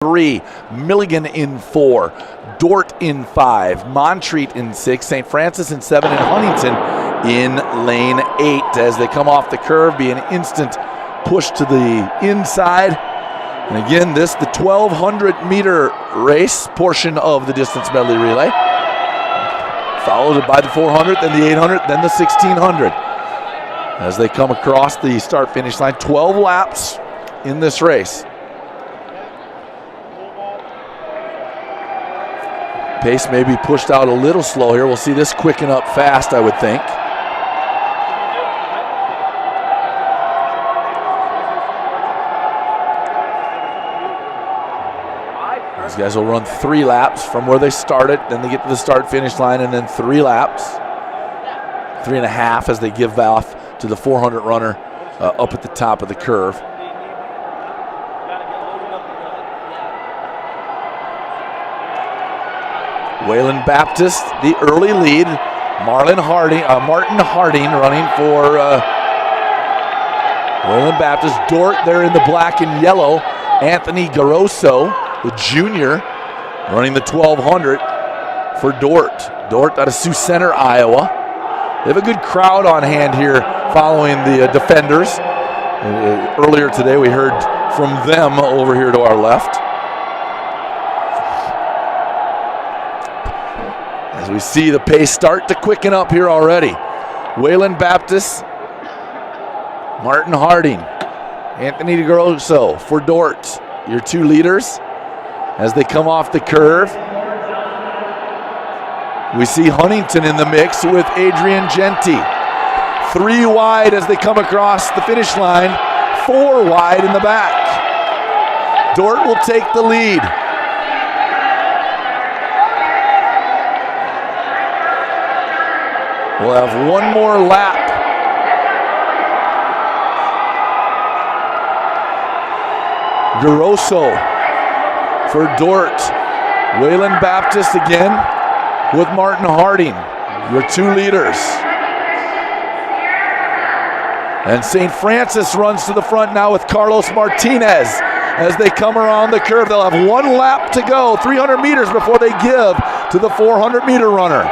3, Milligan in 4, Dort in 5, Montreat in 6, St. Francis in 7, and Huntington in lane 8 as they come off the curve. Be an instant push to the inside. And again, the 1,200 meter race portion of the distance medley relay, followed by the 400, then the 800, then the 1,600. As they come across the start-finish line, 12 laps in this race. Pace may be pushed out a little slow here. We'll see this quicken up fast, I would think. These guys will run 3 laps from where they started, then they get to the start-finish line, and then 3 laps. 3.5 as they give off to the 400 runner up at the top of the curve. Waylon Baptist, the early lead. Martin Harding running for Waylon Baptist. Dort there in the black and yellow. Anthony Garoso, the junior, running the 1,200 for Dort. Dort out of Sioux Center, Iowa. They have a good crowd on hand here following the defenders. Earlier today we heard from them over here to our left. As we see the pace start to quicken up here already. Waylon Baptist, Martin Harding, Anthony DeGrosso for Dort, your 2 leaders. As they come off the curve, we see Huntington in the mix with Adrian Genti. 3 wide as they come across the finish line, 4 wide in the back. Dort will take the lead. We'll have 1 more lap. Garoso for Dort. Waylon Baptist again with Martin Harding, your 2 leaders. And St. Francis runs to the front now with Carlos Martinez. As they come around the curve, they'll have 1 lap to go, 300 meters before they give to the 400 meter runner.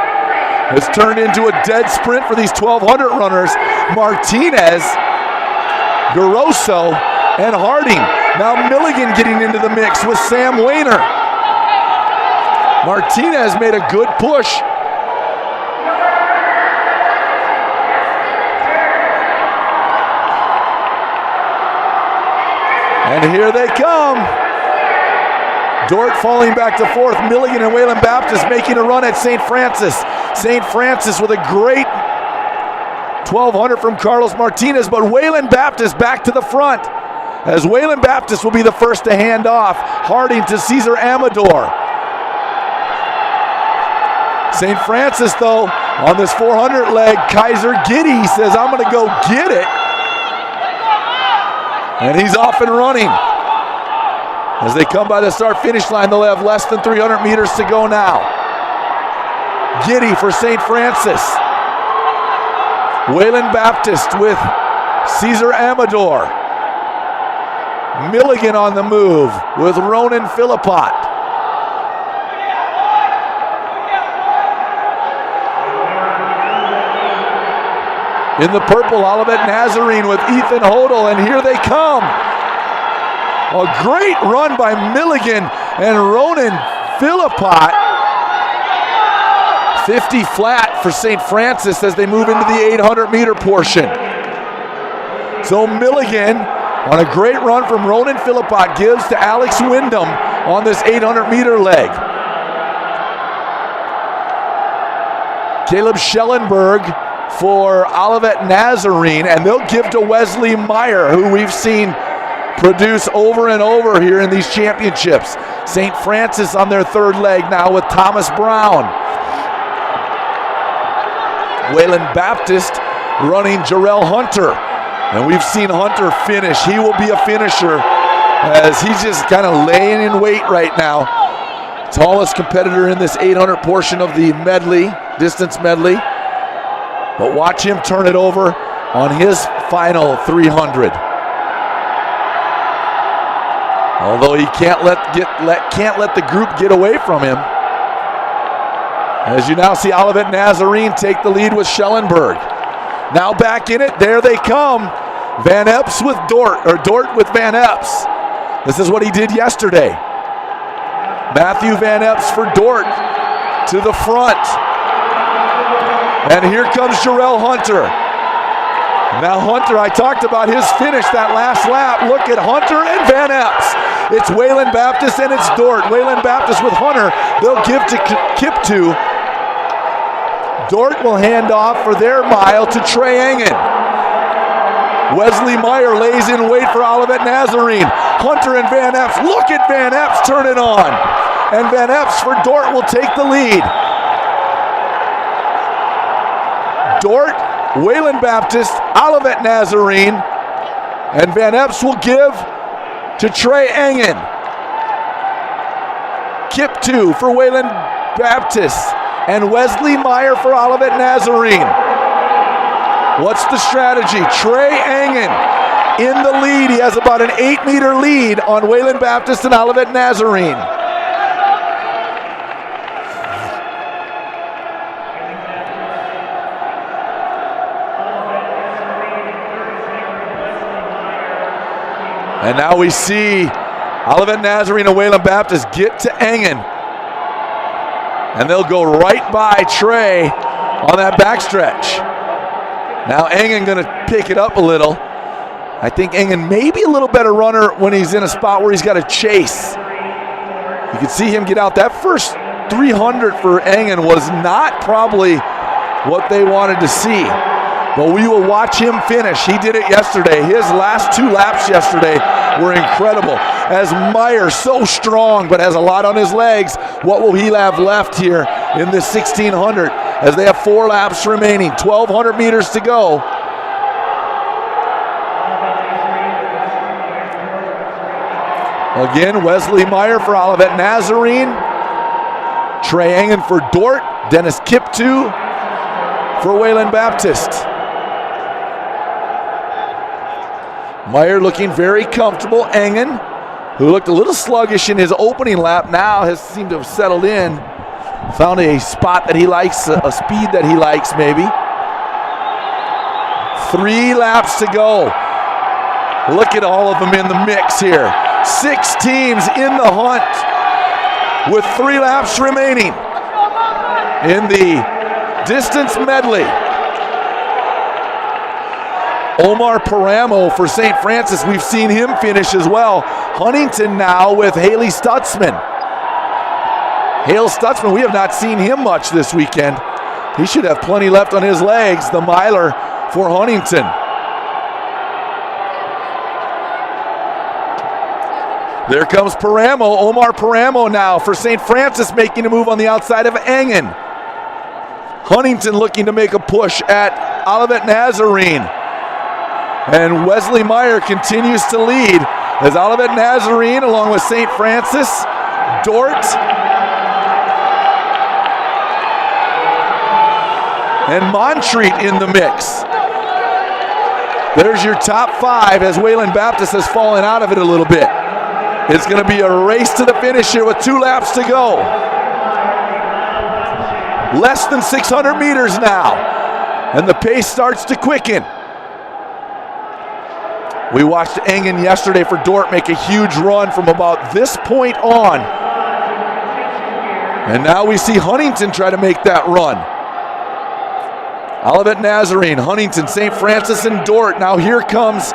It's turned into a dead sprint for these 1,200 runners. Martinez, Garoso, and Harding. Now Milligan getting into the mix with Sam Wayner. Martinez made a good push. And here they come. Dort falling back to 4th. Milligan and Waylon Baptist making a run at St. Francis. St. Francis with a great 1,200 from Carlos Martinez, but Waylon Baptist back to the front, as Waylon Baptist will be the first to hand off. Harding to Cesar Amador. St. Francis, though, on this 400 leg, Kaiser Giddy says, I'm going to go get it. And he's off and running. As they come by the start-finish line, they'll have less than 300 meters to go now. Giddy for St. Francis. Waylon Baptist with Cesar Amador. Milligan on the move with Ronan Philippot. In the purple, Olivet Nazarene with Ethan Hodel, and here they come. A great run by Milligan and Ronan Philippot. 50 flat for St. Francis as they move into the 800 meter portion. So Milligan on a great run from Ronan Philippot gives to Alex Wyndham on this 800 meter leg. Caleb Schellenberg for Olivet Nazarene, and they'll give to Wesley Meyer, who we've seen produce over and over here in these championships. St. Francis on their 3rd leg now with Thomas Brown. Waylon Baptist running Jarrell Hunter, and we've seen Hunter finish. He will be a finisher as he's just kind of laying in wait right now. Tallest competitor in this 800 portion of the medley, distance medley. But watch him turn it over on his final 300. Although he can't let the group get away from him. As you now see Olivet Nazarene take the lead with Schellenberg. Now back in it, there they come. Van Epps with Dort, or Dort with Van Epps. This is what he did yesterday. Matthew Van Epps for Dort to the front. And here comes Jarrell Hunter. Now Hunter, I talked about his finish that last lap. Look at Hunter and Van Epps. It's Waylon Baptist and it's Dort. Waylon Baptist with Hunter. They'll give to Kiptoo. Dort will hand off for their mile to Trey Engen. Wesley Meyer lays in wait for Olivet Nazarene. Hunter and Van Epps. Look at Van Epps turn it on. And Van Epps for Dort will take the lead. Dort, Waylon Baptist, Olivet Nazarene, and Van Epps will give to Trey Engen. Kiptoo for Waylon Baptist and Wesley Meyer for Olivet Nazarene. What's the strategy? Trey Engen in the lead. He has about an 8-meter lead on Waylon Baptist and Olivet Nazarene. And now we see Olivet Nazarene and Waylon Baptist get to Engen. And they'll go right by Trey on that backstretch. Now Engen gonna pick it up a little. I think Engen may be a little better runner when he's in a spot where he's got to chase. You can see him get out. That first 300 for Engen was not probably what they wanted to see. But we will watch him finish. He did it yesterday. His last 2 laps yesterday were incredible. As Meyer, so strong, but has a lot on his legs. What will he have left here in this 1600? As they have 4 laps remaining, 1,200 meters to go. Again, Wesley Meyer for Olivet Nazarene. Trey Engen for Dort. Dennis Kiptoo for Waylon Baptist. Meyer looking very comfortable. Engen, who looked a little sluggish in his opening lap, now has seemed to have settled in. Found a spot that he likes, a speed that he likes maybe. 3 laps to go. Look at all of them in the mix here. 6 teams in the hunt with 3 laps remaining in the distance medley. Omar Paramo for St. Francis, we've seen him finish as well. Huntington now with Haley Stutzman. Hale Stutzman, we have not seen him much this weekend. He should have plenty left on his legs, the miler for Huntington. There comes Paramo, Omar Paramo now for St. Francis, making a move on the outside of Engen. Huntington looking to make a push at Olivet Nazarene. And Wesley Meyer continues to lead as Olivet Nazarene along with St. Francis, Dort, and Montreat in the mix. There's your top 5 as Waylon Baptist has fallen out of it a little bit. It's going to be a race to the finish here with 2 laps to go. Less than 600 meters now, and the pace starts to quicken. We watched Engen yesterday for Dort make a huge run from about this point on. And now we see Huntington try to make that run. Olivet Nazarene, Huntington, St. Francis, and Dort. Now here comes,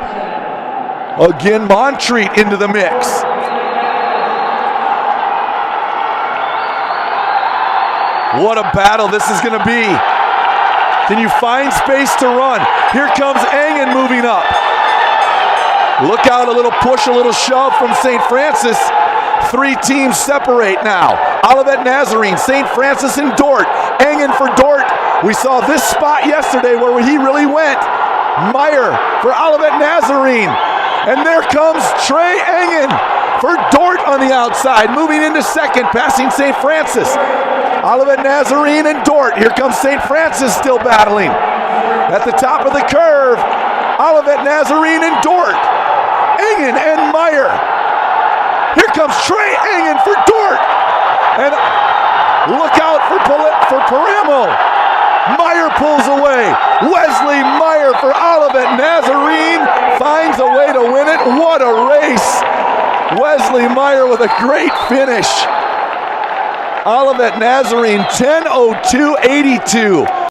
again, Montreat into the mix. What a battle this is going to be. Can you find space to run? Here comes Engen moving up. Look out, a little push, a little shove from St. Francis. 3 teams separate now. Olivet Nazarene, St. Francis, and Dort. Engen for Dort. We saw this spot yesterday where he really went. Meyer for Olivet Nazarene. And there comes Trey Engen for Dort on the outside, moving into second, passing St. Francis. Olivet Nazarene and Dort. Here comes St. Francis still battling. At the top of the curve, Olivet Nazarene and Dort. Engen and Meyer. Here comes Trey Engen for Dort. And look out for Paramo. Meyer pulls away. Wesley Meyer for Olivet Nazarene finds a way to win it. What a race. Wesley Meyer with a great finish. Olivet Nazarene 10:02.82.